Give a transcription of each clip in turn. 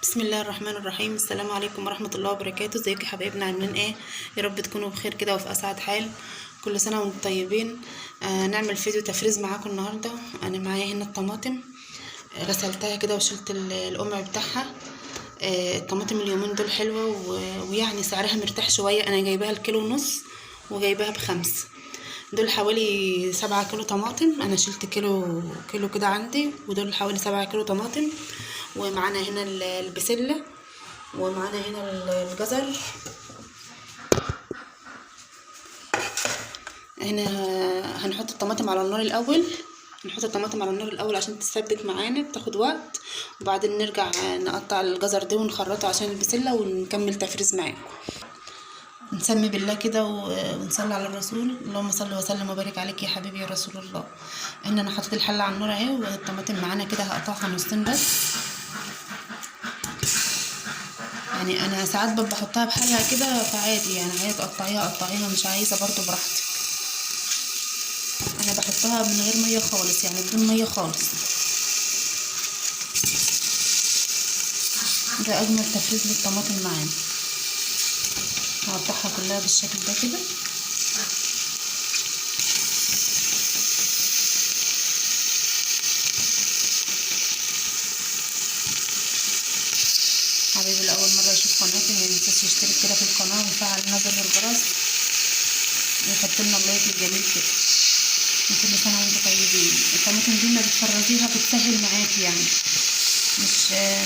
بسم الله الرحمن الرحيم. السلام عليكم ورحمة الله وبركاته. ازيكم يا حبايبنا؟ عاملين ايه؟ يا رب تكونوا بخير كده وفي اسعد حال. كل سنة وانتم طيبين. نعمل فيديو تفريز معاكم النهاردة. انا معايا هنا الطماطم، غسلتها كده وشلت القمع بتاعها. الطماطم اليومين دول حلوة ويعني سعرها مرتاح شوية. انا جايباها الكيلو ونص وجايباها ب5. دول حوالي 7 كيلو طماطم. انا شلت كيلو كده عندي، ودول حوالي 7 كيلو طماطم. ومعانا هنا البسلة، ومعانا هنا الجزر. هنا هنحط الطماطم على النار الاول. نحط الطماطم على النار الاول عشان تتسبك معانا، بتاخد وقت. وبعدين نرجع نقطع الجزر ده ونخرطه عشان البسلة، ونكمل تفريز معاكم. نسمي بالله كده ونصلي على الرسول. اللهم صل وسلم وبارك عليك يا حبيبي يا رسول الله. هنا انا حطيت الحله على النار اهي، والطماطم معانا كده هقطعها نصين بس. يعني انا ساعات بحطها بحالها كده، فعادي يعني عايزه تقطعيها قطعيها، مش عايزه برضو براحتك. انا بحطها من غير ميه خالص، يعني بدون ميه خالص. ده اجمل تفريز للطماطم معانا. هقطعها كلها بالشكل ده كده. حبيبي اللي اول مره يشوف قناتي ما ينساش يشترك كده في القناه ويفعل زر الجرس ويحط لنا اللايك الجميل كده. وكل سنه وانتم طيبين. الطماطم دي ما بتفرزيها بتسهل معاكي، يعني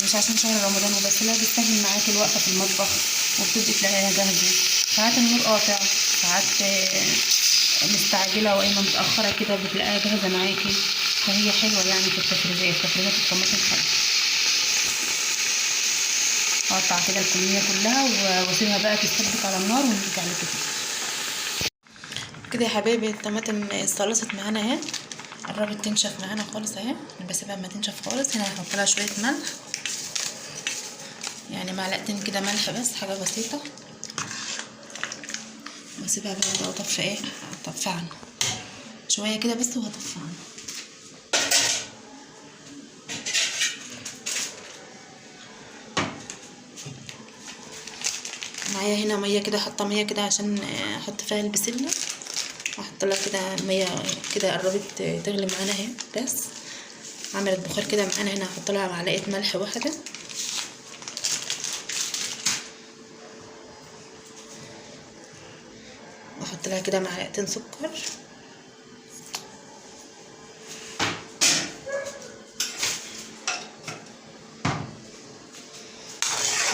مش عشان شهر رمضان وبس، لا بتسهل معاكي الوقفه في المطبخ، وبتبقي تلاقيها جاهزه. ساعات النور قاطع، ساعات مستعجله وقايمه متاخره كده، بتلاقيها جاهزه معاكي. فهي حلوه يعني في التفريزات. تفريزات الطماطم حلوه. هقطع كده الكميه كلها واسيبها بقى تتسبك على النار، ونرجع لكم كده يا حبايبي. الطماطم استخلصت معانا اهي، قربت تنشف معانا خالص اهي. بسيبها ما تنشف خالص. هنا هحط لها شويه ملح، يعني معلقتين كده ملح بس، حاجه بسيطه. واسيبها بقى كده واطفي ايه، هطفي شويه كده بس وهطفي. معايا هنا ميه كده، حاطه ميه كده عشان احط فيها البسله. واحط لها كده ميه كده، قربت تغلي معانا اهي، بس عملت بخار كده معانا. هنا هحط لها معلقه ملح واحده، واحط لها كده معلقتين سكر.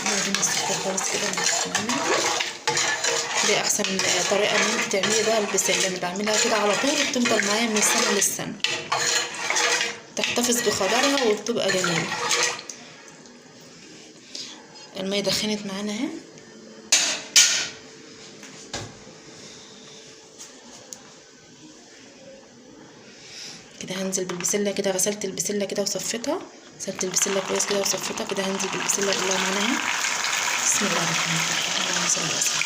بعدين السكر خالص كده. دي احسن طريقه ان انت تعملي بيها البسله. انا بعملها كده على طول، بتفضل معايا من السنه للسنه، تحتفظ بخضرها وبتبقى جميله. الميه دخنت معانا اهي. كده هنزل بالبسله كده. غسلت البسله كده وصفيتها، غسلت البسله كويس كده وصفيتها. كده هنزل بالبسله كلها معانا اهي. بسم الله الرحمن الرحيم. اللهم صل وسلم.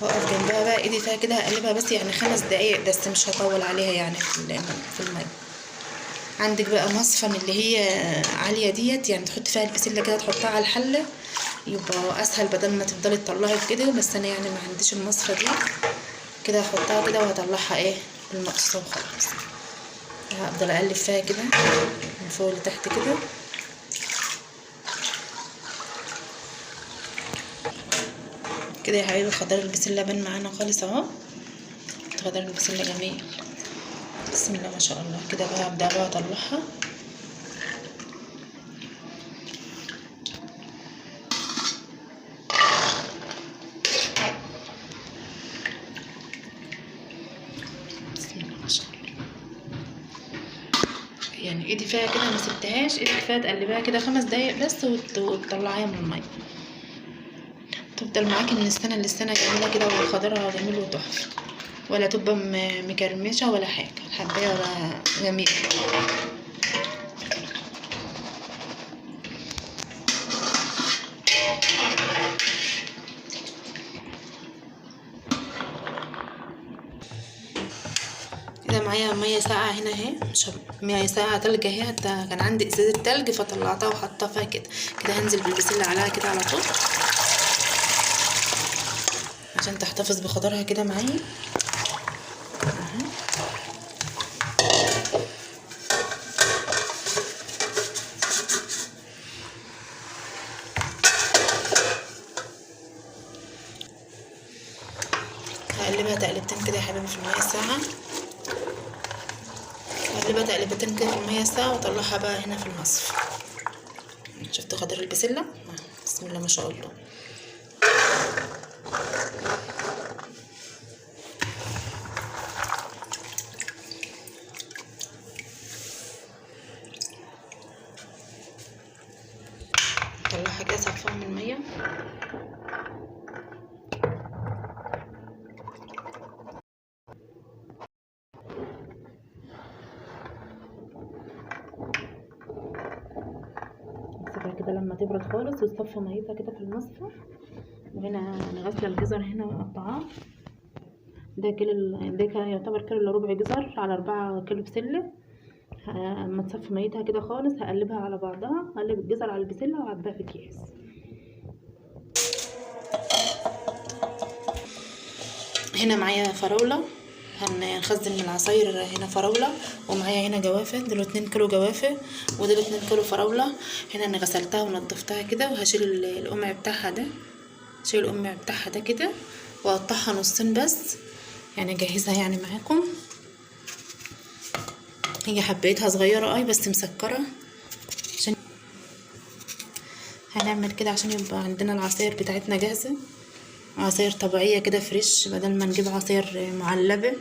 واقف جنبها بقى، ايدي فيها كده هقلبها بس، يعني 5 دقايق بس، مش هطول عليها يعني في الميه. عندك بقى مصفى من اللي هي عاليه ديت، يعني تحط فيها البسله كده، تحطها على الحله، يبقى اسهل بدل ما تفضلي تطلعي كده. بس انا يعني ما عنديش المصفى دي. كده هحطها كده وهطلعها ايه بالمقص وخلاص. هفضل اقلب فيها كده من فوق لتحت كده. كده يا حبيبي خضار البسله بان معانا خالص اهو. خضار البسله جميل، بسم الله ما شاء الله. كده بقى هبدا بقى اطلعها. بسم الله ما شاء الله. يعني ايدي فيها كده ما سبتهاش، ايدي فيها تقلبيها كده 5 دقايق بس، وتطلعيها من الميه. تفضل معاكي من السنه للسنه جميله كده، وخضرها جميل وتحفه، ولا تبقى مكرمشه ولا حاجه. الحبايه ولا جميل. كده معايا ميه ساقعه هنا اهي، مش ميه ساقعه تلج اهي، كان عندي ازازه تلج فطلعتها وحطها فيها كده. كده هنزل بالبسله عليها كده على طول عشان تحتفظ بخضرها كده معايا. هقلبها تقلبتين كده يا حبيبي في الميه الساقعه، هقلبها تقلبتين كده في الميه الساقعه واطلعها بقى هنا في المصفى. شفت خضر البسله؟ بسم الله ما شاء الله. طلعها كده صفاها من الميه. نسيبها كده لما تبرد خالص وتصفى ميتها كده في المصفى. وهنا انا غاسله الجزر هنا ومقطعاه، ده كيلو، ده يعتبر كيلو الا ربع جزر على 4 كيلو بسله. اما تصفي ميتها كده خالص هقلبها على بعضها، هقلب الجزر على البسله وهعبيها في اكياس. هنا معايا فراوله، هنخزن من العصاير هنا فراوله، ومعايا هنا جوافه، دول 2 كيلو جوافه ودول 2 كيلو فراوله. هنا انا غسلتها ونضفتها كده، وهشيل القمع بتاعها ده، شيل القمع بتاعها ده كده واقطعها نصين بس، يعني اجهزها يعني معاكم. هي حبيتها صغيره بس مسكره، عشان هنعمل كده عشان يبقى عندنا العصاير بتاعتنا جاهزه، عصاير طبيعيه كده فريش، بدل ما نجيب عصاير معلبه.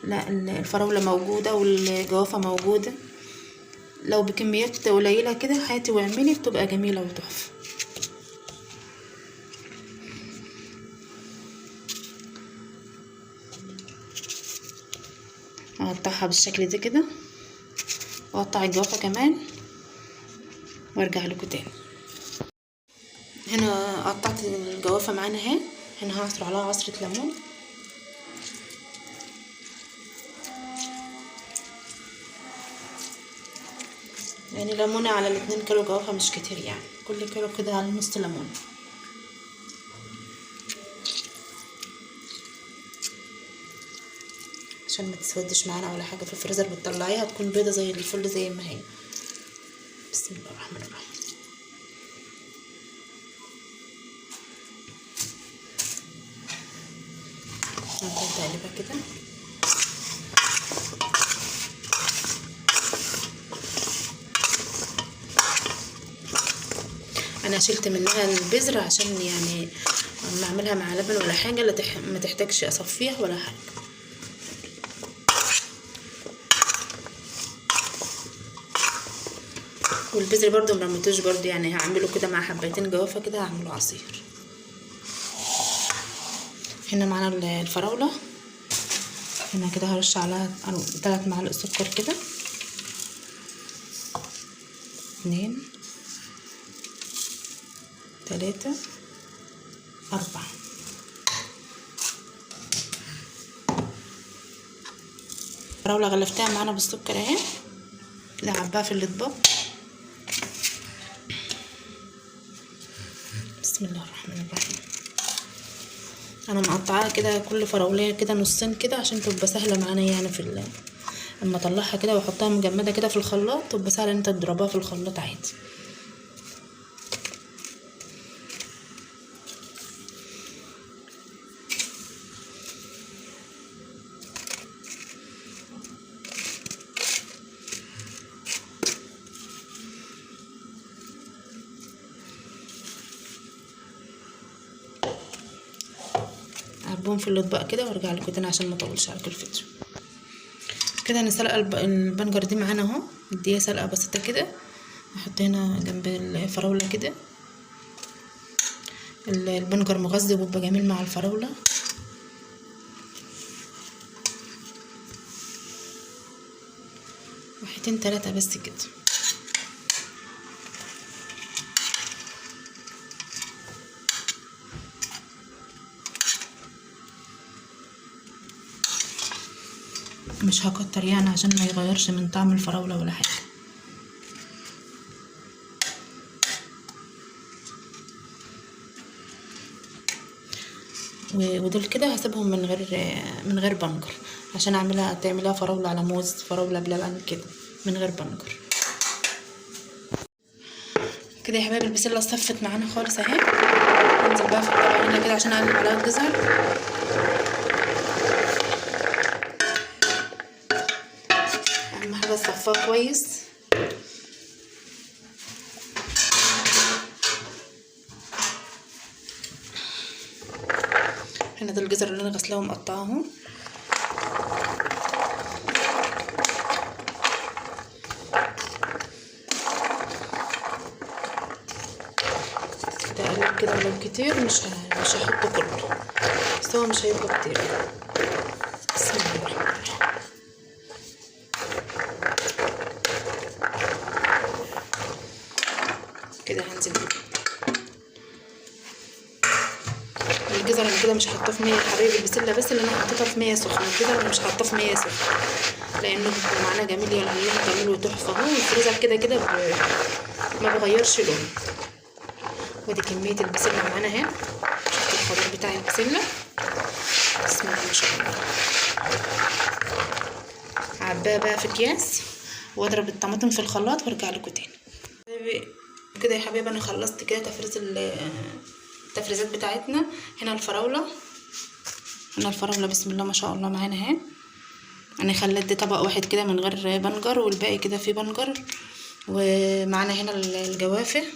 لا، الفراوله موجوده والجوافه موجوده، لو بكميات قليله كده هاتي واعملي، بتبقى جميله وتحفه. هقطعها بالشكل ده كده، واقطع الجوافه كمان وارجع لكم تاني. هنا قطعت الجوافه معانا اهي، هنا هعصر عليها عصره ليمون، يعني ليمونه على 2 كيلو جوافه مش كتير، يعني كل كيلو كده على نص ليمونه. عشان ما تسودش معانا ولا حاجه في الفريزر، بتطلعيها تكون بيضه زي الفل زي ما هي. بسم الله الرحمن الرحيم. هنبدا تقلبها كده. انا شلت منها البذر عشان يعني اما اعملها مع لبن ولا حاجه ما تحتاجش اصفيها ولا حاجه. والبذر برضو مرمتوش برضو، يعني هعمله كده مع حبيتين جوافه كده، هعمله عصير. هنا معانا الفراوله، هنا كده هرش عليها 3 معالق سكر كده، 2 3 4. الفراوله غلفتها معانا بالسكر اهي، كده هعبيها في الاطباق. بسم الله الرحمن الرحيم. انا مقطعاها كده كل فراوليه كده نصين كده عشان تبقى سهله معانا، يعني في اما اطلعها كده واحطها مجمده كده في الخلاط تبقى سهله ان انت تضربها في الخلاط عادي. اعبهم في الاطباق كده وارجع لكم تاني عشان ما اطولش عليكم الفيديو. كده انا سلقه البنجر دي معانا اهو، مديها سلقه بسيطه كده. احط هنا جنب الفراوله كده، البنجر مغذي وبيبقى جميل مع الفراوله. واحدين 3 بس كده. مش هكتر يعني عشان ما يغيرش من طعم الفراولة ولا حاجة. ودول كده هسيبهم من غير بنجر، عشان تعملها فراولة على موز، فراولة بلبن كده من غير بنجر. كده يا حبايبي البسله صفت معانا خالص اهي. ننزل بقى في الطبق هنا كده عشان اقلب عليها الجزر. اهم حاجه تصفيها كويس. هنا ده الجزر اللي انا غسلاه ومقطعاه اهو. اقلب كده، ولو كتير مش هحطه كله، بس هو مش هيبقى كتير. بسم الله الرحمن الرحيم. كده هنزل الجزر. انا كده مش حاطاه في 100 يا حبايبي، البسله بس اللي انا حطيتها في 100 سخنه. الجزر انا مش حاطاه في 100 سخنه لانه بيبقى معانا جميل، يلا لونه جميل وتحفه اهو. الفريزر كده ما بغيرش لونه. ودي كميه البسله معانا اهي. شفتوا الخضار بتاع البسله؟ بسم الله ما شاء الله. عباه بقى في اكياس واضرب الطماطم في الخلاط وارجع لكم تاني. كده يا حبايبي انا خلصت كده التفريزات بتاعتنا. هنا الفراوله بسم الله ما شاء الله معانا اهي. انا خليت دي طبق واحد كده من غير بنجر، والباقي كده فيه بنجر. ومعانا هنا الجوافه اهي.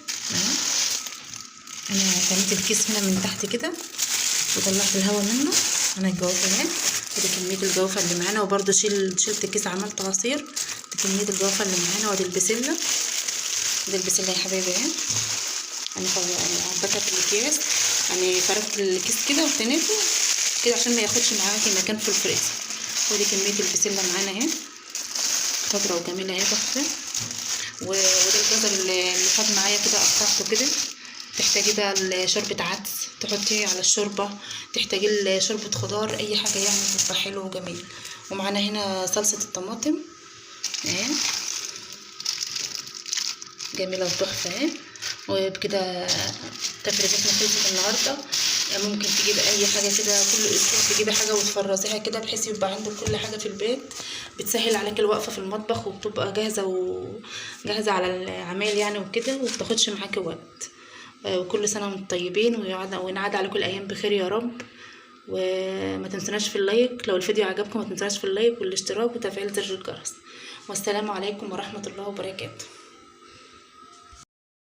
انا كميت الكيس هنا من تحت كده وطلعت الهواء منه. انا الجوافه اهي. ودي كميه الجوافه اللي معانا، وبرده شلت كيس عملت عصير. دي كميه الجوافه اللي معانا. ودي البسله، دي البسله يا حبايبي اهي. انا عبيتها في الاكياس، يعني فركت الكيس كده وتنيته كده عشان ما ياخدش معاكي مكان في الفريزر. ودي كميه البسله معانا اهي، خضره وجميله اهي تحفه. وده الجزر اللي خد معايا كده، قطعته كده. تحتاجي بقى شوربه عدس تحطيه على الشوربه، تحتاجي شوربه خضار، اي حاجه يعني بيبقى حلو وجميل. ومعانا هنا صلصه الطماطم اهي جميله وتحفه اهي. وبكده تفريزاتنا خلصت النهارده. ممكن تجيبي اي حاجه كده كل اسبوع، تجيبي حاجه وتفرزيها كده بحيث يبقى عندك كل حاجه في البيت. بتسهل عليك الوقفه في المطبخ، وبتبقى جاهزه على العمال يعني وكده، ومبتاخدش معاكي وقت. وكل سنه وانتم طيبين، وينعاد عليكم الايام بخير يا رب. وما تنسوناش في اللايك لو الفيديو عجبكم، ما تنسوناش في اللايك والاشتراك وتفعيل زر الجرس. والسلام عليكم ورحمه الله وبركاته.